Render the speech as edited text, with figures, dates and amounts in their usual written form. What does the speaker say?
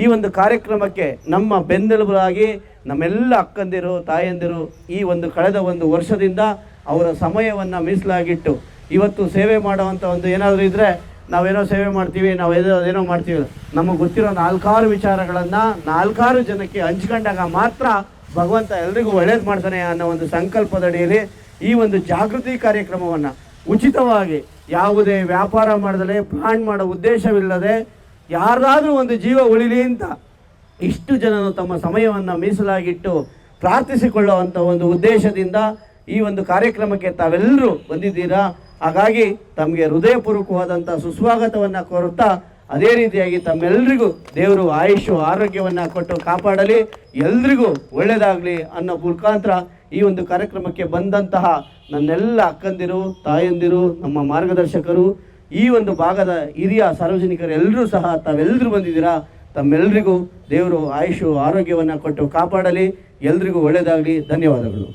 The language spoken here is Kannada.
ಈ ಒಂದು ಕಾರ್ಯಕ್ರಮಕ್ಕೆ ನಮ್ಮ ಬೆನ್ನೆಲುಬಾಗಿ ನಮ್ಮೆಲ್ಲ ಅಕ್ಕಂದಿರು ತಾಯಂದಿರು ಈ ಒಂದು ಕಳೆದ ಒಂದು ವರ್ಷದಿಂದ ಅವರ ಸಮಯವನ್ನು ಮೀಸಲಾಗಿಟ್ಟು ಇವತ್ತು ಸೇವೆ ಮಾಡುವಂಥ ಒಂದು ಏನಾದರೂ ಇದ್ದರೆ ನಾವೇನೋ ಸೇವೆ ಮಾಡ್ತೀವಿ, ನಾವು ಏನೋ ಮಾಡ್ತೀವಿ, ನಮಗೆ ಗೊತ್ತಿರೋ 4-6 ವಿಚಾರಗಳನ್ನು 4-6 ಜನಕ್ಕೆ ಹಂಚ್ಕೊಂಡಾಗ ಮಾತ್ರ ಭಗವಂತ ಎಲ್ರಿಗೂ ಒಳ್ಳೇದು ಮಾಡ್ತಾನೆ ಅನ್ನೋ ಒಂದು ಸಂಕಲ್ಪದಡಿಯಲ್ಲಿ ಈ ಒಂದು ಜಾಗೃತಿ ಕಾರ್ಯಕ್ರಮವನ್ನು ಉಚಿತವಾಗಿ ಯಾವುದೇ ವ್ಯಾಪಾರ ಮಾಡದಲೇ ಬ್ರಾಂಡ್ ಮಾಡೋ ಉದ್ದೇಶವಿಲ್ಲದೆ ಯಾರಾದರೂ ಒಂದು ಜೀವ ಉಳಿಲಿ ಅಂತ ಇಷ್ಟು ಜನರು ತಮ್ಮ ಸಮಯವನ್ನು ಮೀಸಲಾಗಿಟ್ಟು ಪ್ರಾರ್ಥಿಸಿಕೊಳ್ಳುವಂಥ ಒಂದು ಉದ್ದೇಶದಿಂದ ಈ ಒಂದು ಕಾರ್ಯಕ್ರಮಕ್ಕೆ ತಾವೆಲ್ಲರೂ ಬಂದಿದ್ದೀರಾ. ಹಾಗಾಗಿ ತಮಗೆ ಹೃದಯಪೂರ್ವಕವಾದಂಥ ಸುಸ್ವಾಗತವನ್ನು ಕೋರುತ್ತಾ ಅದೇ ರೀತಿಯಾಗಿ ತಮ್ಮೆಲ್ಲರಿಗೂ ದೇವರು ಆಯುಷು ಆರೋಗ್ಯವನ್ನು ಕೊಟ್ಟು ಕಾಪಾಡಲಿ, ಎಲ್ರಿಗೂ ಒಳ್ಳೆಯದಾಗಲಿ ಅನ್ನೋ ಮುಖಾಂತರ ಈ ಒಂದು ಕಾರ್ಯಕ್ರಮಕ್ಕೆ ಬಂದಂತಹ ನನ್ನೆಲ್ಲ ಅಕ್ಕಂದಿರು ತಾಯಂದಿರು ನಮ್ಮ ಮಾರ್ಗದರ್ಶಕರು ಈ ಒಂದು ಭಾಗದ ಹಿರಿಯ ಸಾರ್ವಜನಿಕರು ಎಲ್ಲರೂ ಸಹ ತಾವೆಲ್ಲರೂ ಬಂದಿದ್ದೀರಾ. ತಮ್ಮೆಲ್ಲರಿಗೂ ದೇವರು ಆಯುಷು ಆರೋಗ್ಯವನ್ನು ಕೊಟ್ಟು ಕಾಪಾಡಲಿ, ಎಲ್ರಿಗೂ ಒಳ್ಳೆಯದಾಗಲಿ. ಧನ್ಯವಾದಗಳು.